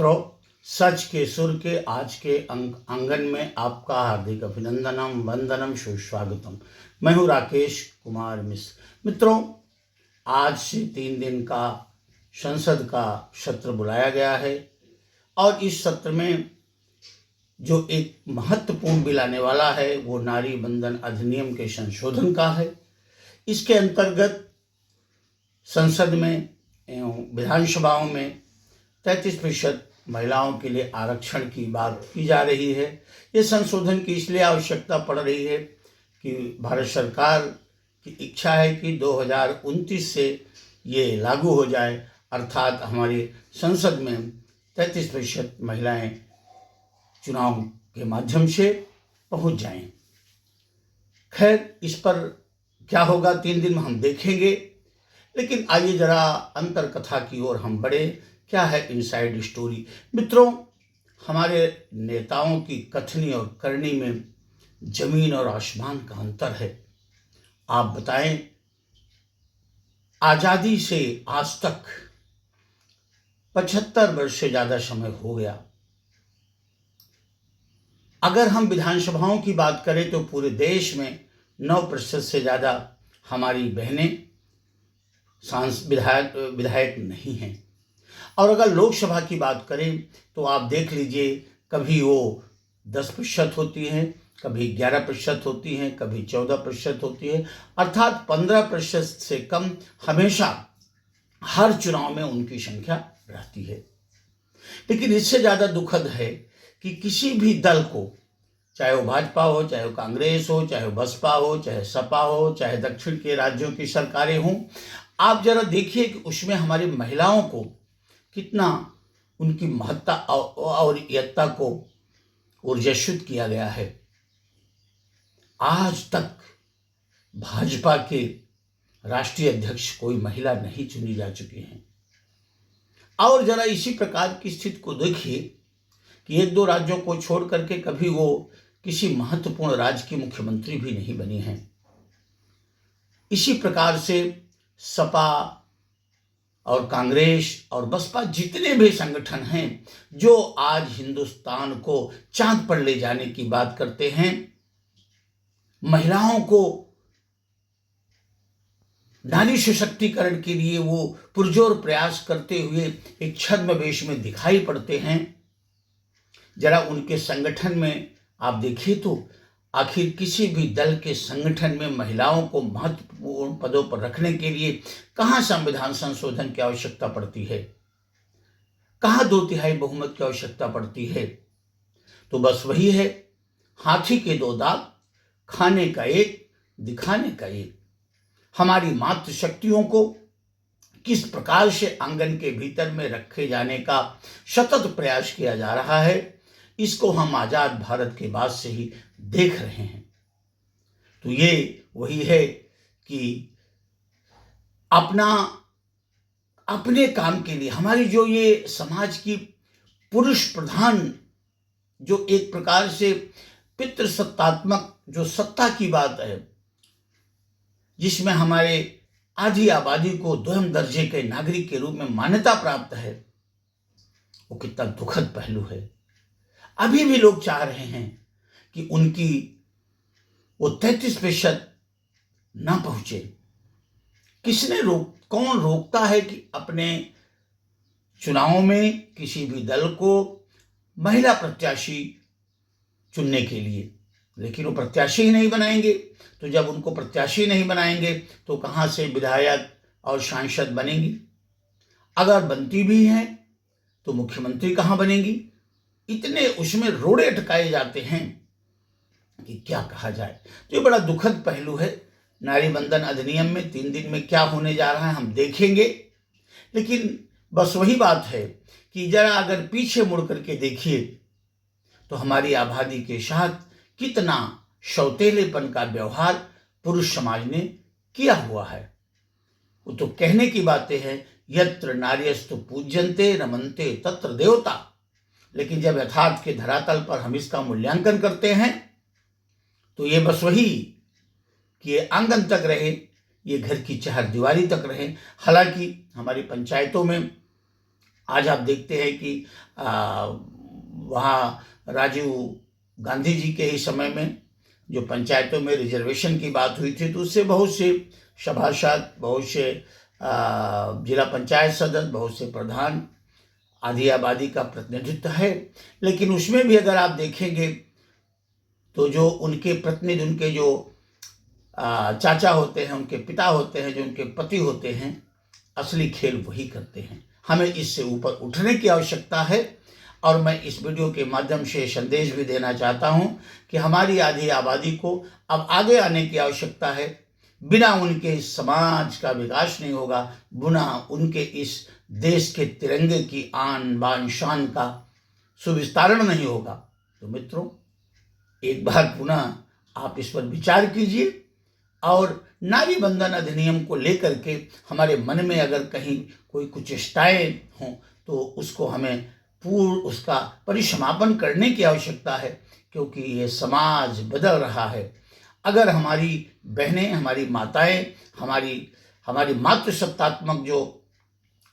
मित्रों, सच के सुर के आज के आंगन में आपका हार्दिक अभिनंदनम वंदनम सुस्वागतम। मैं हूँ राकेश कुमार मिश्र। मित्रों, आज से 3 दिन का संसद का सत्र बुलाया गया है और इस सत्र में जो एक महत्वपूर्ण बिल आने वाला है वो नारी बंधन अधिनियम के संशोधन का है। इसके अंतर्गत संसद में एवं विधानसभाओं में 33% महिलाओं के लिए आरक्षण की बात की जा रही है। ये संशोधन की इसलिए आवश्यकता पड़ रही है कि भारत सरकार की इच्छा है कि 2029 से ये लागू हो जाए, अर्थात हमारी संसद में 33% महिलाएं चुनाव के माध्यम से पहुंच जाएं। खैर, इस पर क्या होगा 3 दिन में हम देखेंगे, लेकिन आइए जरा अंतर कथा की ओर हम बढ़े। क्या है इनसाइड स्टोरी? मित्रों, हमारे नेताओं की कथनी और करनी में जमीन और आसमान का अंतर है। आप बताएं, आजादी से आज तक 75 वर्ष से ज्यादा समय हो गया। अगर हम विधानसभाओं की बात करें तो पूरे देश में 9% से ज्यादा हमारी बहनें विधायक नहीं हैं। और अगर लोकसभा की बात करें तो आप देख लीजिए, कभी वो 10% होती हैं, कभी 11% होती हैं, कभी 14% होती है, अर्थात 15% से कम हमेशा हर चुनाव में उनकी संख्या रहती है। लेकिन इससे ज़्यादा दुखद है कि किसी भी दल को, चाहे वो भाजपा हो, चाहे वो कांग्रेस हो, चाहे वो बसपा हो, चाहे सपा हो, चाहे दक्षिण के राज्यों की सरकारें हों, आप जरा देखिए कि उसमें हमारी महिलाओं को कितना उनकी महत्ता और यत्ता को ऊर्जास्वित किया गया है। आज तक भाजपा के राष्ट्रीय अध्यक्ष कोई महिला नहीं चुनी जा चुकी हैं। और जरा इसी प्रकार की स्थिति को देखिए कि 1-2 राज्यों को छोड़ करके कभी वो किसी महत्वपूर्ण राज्य की मुख्यमंत्री भी नहीं बनी हैं। इसी प्रकार से सपा और कांग्रेस और बसपा जितने भी संगठन हैं जो आज हिंदुस्तान को चांद पर ले जाने की बात करते हैं, महिलाओं को नारी सशक्तिकरण के लिए वो पुरजोर प्रयास करते हुए एक छद्मवेश में दिखाई पड़ते हैं। जरा उनके संगठन में आप देखिए तो आखिर किसी भी दल के संगठन में महिलाओं को महत्वपूर्ण पदों पर रखने के लिए कहाँ संविधान संशोधन की आवश्यकता पड़ती है, कहाँ 2/3 बहुमत की आवश्यकता पड़ती है। तो बस वही है, हाथी के 2 दांत, खाने का एक, दिखाने का एक। हमारी मातृशक्तियों को किस प्रकार से आंगन के भीतर में रखे जाने का सतत प्रयास किया जा रहा है, इसको हम आजाद भारत के बाद से ही देख रहे हैं। तो ये वही है कि अपने काम के लिए हमारी जो ये समाज की पुरुष प्रधान जो एक प्रकार से पितृसत्तात्मक जो सत्ता की बात है, जिसमें हमारे आधी आबादी को 2म दर्जे के नागरिक के रूप में मान्यता प्राप्त है, वो कितना दुखद पहलू है। अभी भी लोग चाह रहे हैं कि उनकी वो 33% ना पहुंचे। कौन रोकता है कि अपने चुनाव में किसी भी दल को महिला प्रत्याशी चुनने के लिए? लेकिन वो प्रत्याशी ही नहीं बनाएंगे। तो जब उनको प्रत्याशी नहीं बनाएंगे तो कहाँ से विधायक और सांसद बनेंगी? अगर बनती भी हैं तो मुख्यमंत्री कहाँ बनेंगी? इतने उसमें रोड़े अटकाए जाते हैं कि क्या कहा जाए। तो ये बड़ा दुखद पहलू है। नारी बंधन अधिनियम में 3 दिन में क्या होने जा रहा है हम देखेंगे, लेकिन बस वही बात है कि जरा अगर पीछे मुड़ करके देखिए तो हमारी आबादी के साथ कितना सौतेलेपन का व्यवहार पुरुष समाज ने किया हुआ है। वो तो कहने की बातें हैं, यत्र नार्यस्तु पूज्यन्ते रमन्ते तत्र देवता, लेकिन जब यथार्थ के धरातल पर हम इसका मूल्यांकन करते हैं तो ये बस वही कि ये आंगन तक रहे, ये घर की चारदीवारी तक रहे। हालांकि हमारी पंचायतों में आज आप देखते हैं कि वहाँ राजीव गांधी जी के ही समय में जो पंचायतों में रिजर्वेशन की बात हुई थी, तो उससे बहुत से सभासद, बहुत से जिला पंचायत सदस्य, बहुत से प्रधान, आधी आबादी का प्रतिनिधित्व है। लेकिन उसमें भी अगर आप देखेंगे तो जो उनके प्रतिनिधि, उनके जो चाचा होते हैं, उनके पिता होते हैं, जो उनके पति होते हैं, असली खेल वही करते हैं। हमें इससे ऊपर उठने की आवश्यकता है और मैं इस वीडियो के माध्यम से संदेश भी देना चाहता हूं कि हमारी आधी आबादी को अब आगे आने की आवश्यकता है। बिना उनके इस समाज का विकास नहीं होगा, बिना उनके इस देश के तिरंगे की आन बान शान का सुविस्तारण नहीं होगा। तो मित्रों, एक बार पुनः आप इस पर विचार कीजिए और नारी बंधन अधिनियम को लेकर के हमारे मन में अगर कहीं कोई कुचेष्टाएं हों तो उसको हमें उसका परिसमापन करने की आवश्यकता है, क्योंकि ये समाज बदल रहा है। अगर हमारी बहनें, हमारी माताएं, हमारी मातृसत्तात्मक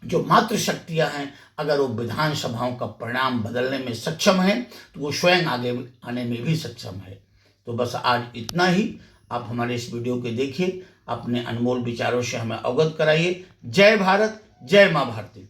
जो मातृशक्तियां हैं, अगर वो विधानसभाओं का परिणाम बदलने में सक्षम हैं तो वो स्वयं आगे आने में भी सक्षम है। तो बस आज इतना ही। आप हमारे इस वीडियो को देखिए, अपने अनमोल विचारों से हमें अवगत कराइए। जय भारत, जय माँ भारती।